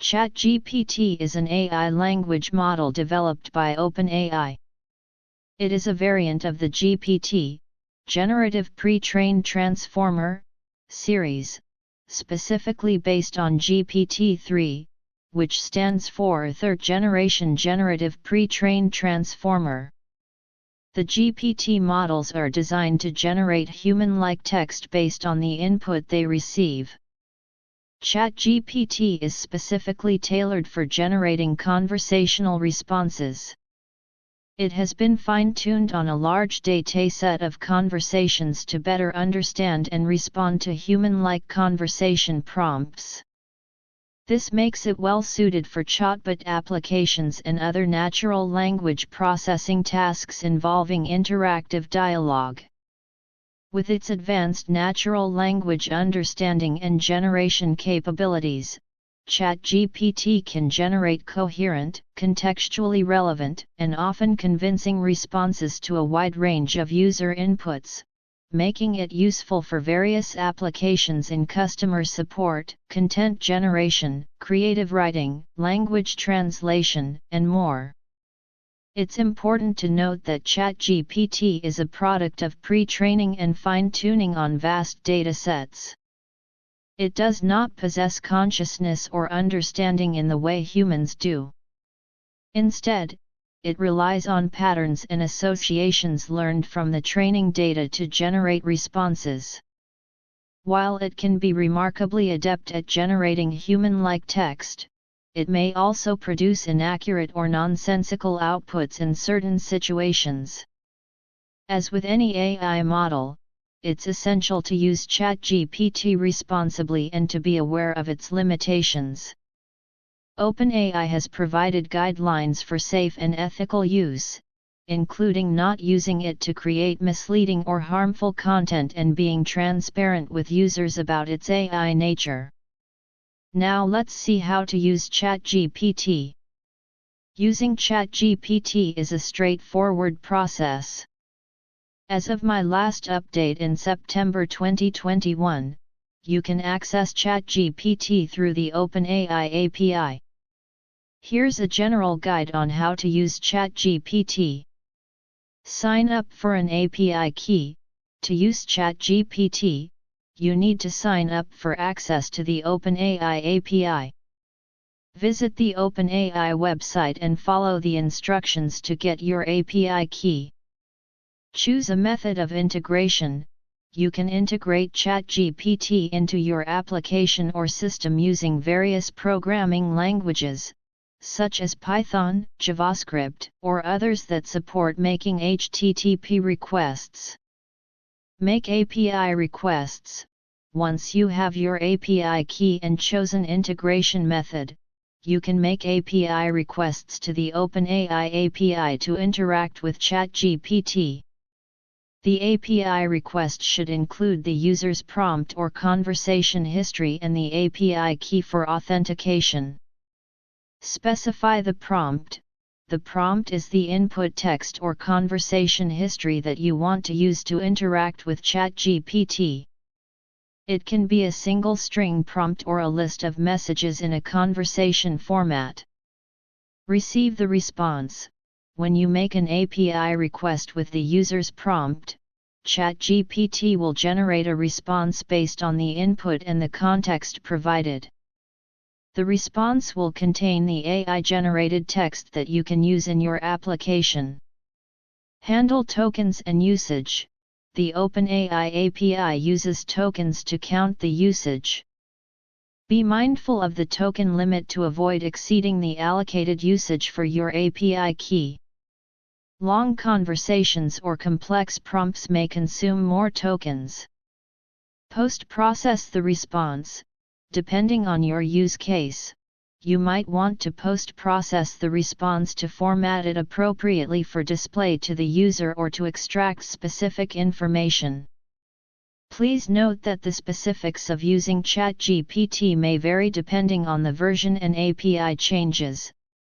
ChatGPT is an AI language model developed by OpenAI. It is a variant of the GPT, Generative Pre-trained Transformer, series, specifically based on GPT-3, which stands for third-generation Generative Pre-trained Transformer. The GPT models are designed to generate human-like text based on the input they receive. ChatGPT is specifically tailored for generating conversational responses. It has been fine-tuned on a large dataset of conversations to better understand and respond to human-like conversation prompts. This makes it well-suited for chatbot applications and other natural language processing tasks involving interactive dialogue. With its advanced natural language understanding and generation capabilities, ChatGPT can generate coherent, contextually relevant, and often convincing responses to a wide range of user inputs, making it useful for various applications in customer support, content generation, creative writing, language translation, and more. It's important to note that ChatGPT is a product of pre-training and fine-tuning on vast datasets. It does not possess consciousness or understanding in the way humans do. Instead, it relies on patterns and associations learned from the training data to generate responses. While it can be remarkably adept at generating human-like text, it may also produce inaccurate or nonsensical outputs in certain situations. As with any AI model, it's essential to use ChatGPT responsibly and to be aware of its limitations. OpenAI has provided guidelines for safe and ethical use, including not using it to create misleading or harmful content and being transparent with users about its AI nature. Now let's see how to use ChatGPT. Using ChatGPT is a straightforward process. As of my last update in September 2021, you can access ChatGPT through the OpenAI API. Here's a general guide on how to use ChatGPT. Sign up for an API key. To use ChatGPT, you need to sign up for access to the OpenAI API. Visit the OpenAI website and follow the instructions to get your API key. Choose a method of integration. You can integrate ChatGPT into your application or system using various programming languages, such as Python, JavaScript, or others that support making HTTP requests. Make API requests. Once you have your API key and chosen integration method, you can make API requests to the OpenAI API to interact with ChatGPT. The API request should include the user's prompt or conversation history and the API key for authentication. Specify the prompt. The prompt is the input text or conversation history that you want to use to interact with ChatGPT. It can be a single string prompt or a list of messages in a conversation format. Receive the response. When you make an API request with the user's prompt, ChatGPT will generate a response based on the input and the context provided. The response will contain the AI-generated text that you can use in your application. Handle tokens and usage. The OpenAI API uses tokens to count the usage. Be mindful of the token limit to avoid exceeding the allocated usage for your API key. Long conversations or complex prompts may consume more tokens. Post-process the response. Depending on your use case, you might want to post-process the response to format it appropriately for display to the user or to extract specific information. Please note that the specifics of using ChatGPT may vary depending on the version and API changes,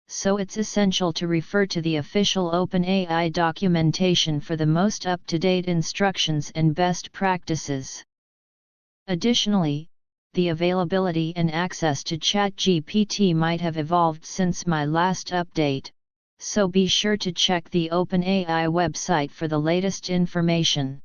so it's essential to refer to the official OpenAI documentation for the most up-to-date instructions and best practices. Additionally, the availability and access to ChatGPT might have evolved since my last update, so be sure to check the OpenAI website for the latest information.